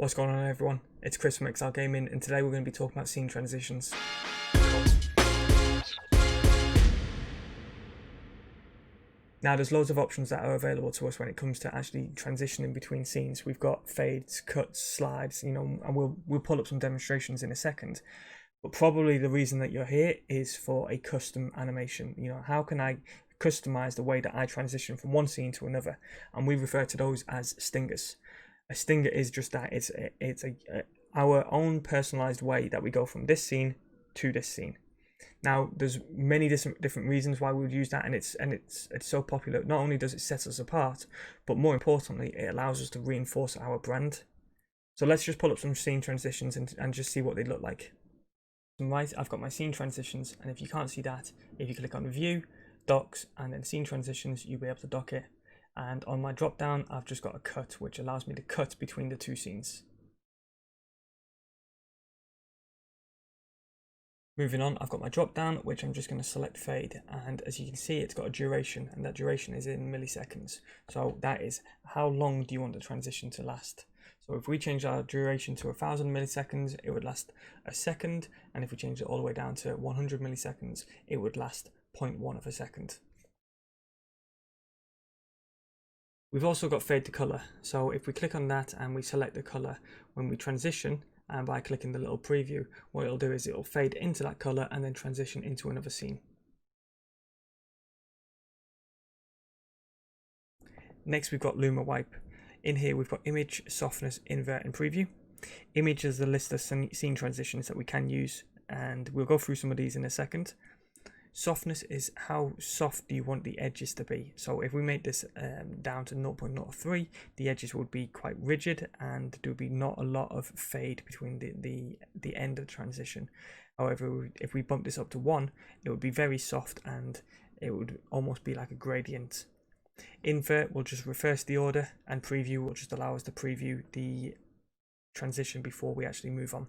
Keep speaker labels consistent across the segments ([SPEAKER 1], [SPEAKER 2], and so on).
[SPEAKER 1] What's going on, everyone? It's Chris from XL Gaming, and today we're going to be talking about scene transitions. Now, there's loads of options that are available to us when it comes to actually transitioning between scenes. We've got fades, cuts, slides, and we'll pull up some demonstrations in a second. But probably the reason that you're here is for a custom animation. How can I customize the way that I transition from one scene to another? And we refer to those as stingers. A stinger is just that. It's our own personalized way that we go from this scene to this scene. Now, there's many different reasons why we would use that, and it's so popular. Not only does it set us apart, but more importantly, it allows us to reinforce our brand. So let's just pull up some scene transitions and just see what they look like. Right, I've got my scene transitions, and if you can't see that, if you click on View, Docs, and then Scene Transitions, you'll be able to dock it. And on my drop down, I've just got a cut, which allows me to cut between the two scenes. Moving on, I've got my drop down, which I'm just going to select fade, and as you can see, it's got a duration, and that duration is in milliseconds. So that is how long do you want the transition to last. So if we change our duration to 1000 milliseconds, it would last a second, and if we change it all the way down to 100 milliseconds, it would last 0.1 of a second. We've also got fade to color. So if we click on that and we select the color, when we transition, and by clicking the little preview, what it'll do is it'll fade into that color and then transition into another scene. Next, we've got Luma wipe. In here, we've got image, softness, invert, and preview. Image is the list of scene transitions that we can use, and we'll go through some of these in a second. Softness is how soft do you want the edges to be. So if we make this down to 0.03, the edges would be quite rigid, and there would be not a lot of fade between the end of the transition. However, if we bump this up to 1, it would be very soft, and it would almost be like a gradient. Invert will just reverse the order, and preview will just allow us to preview the transition before we actually move on.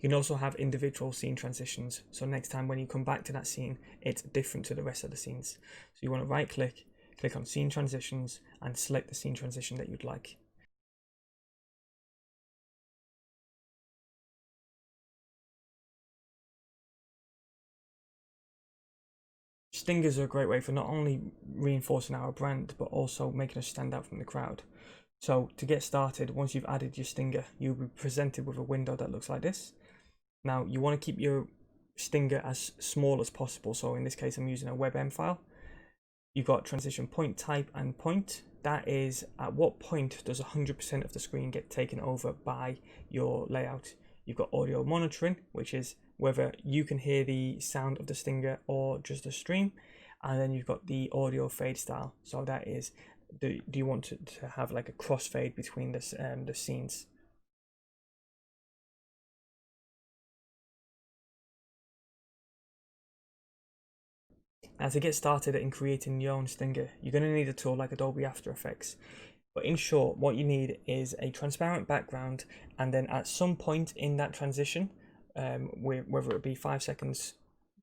[SPEAKER 1] You can also have individual scene transitions, so next time when you come back to that scene, it's different to the rest of the scenes. So you want to right click, click on scene transitions, and select the scene transition that you'd like. Stingers are a great way for not only reinforcing our brand, but also making us stand out from the crowd. So to get started, once you've added your stinger, you'll be presented with a window that looks like this. Now, you want to keep your stinger as small as possible. So in this case, I'm using a WebM file. You've got transition point type and point. That is at what point does 100% of the screen get taken over by your layout. You've got audio monitoring, which is whether you can hear the sound of the stinger or just the stream. And then you've got the audio fade style. So that is, do you want to have like a crossfade between the scenes? Now, to get started in creating your own stinger, you're going to need a tool like Adobe After Effects. But in short, what you need is a transparent background, and then at some point in that transition, whether it be 5 seconds,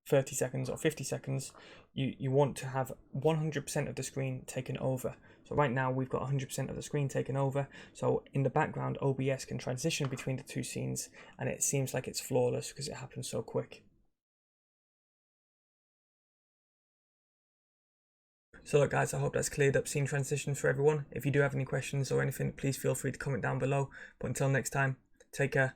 [SPEAKER 1] 30 seconds, or 50 seconds, you want to have 100% of the screen taken over. So right now we've got 100% of the screen taken over. So in the background, OBS can transition between the two scenes, and it seems like it's flawless because it happens so quick. So look guys, I hope that's cleared up scene transitions for everyone. If you do have any questions or anything, please feel free to comment down below. But until next time, take care.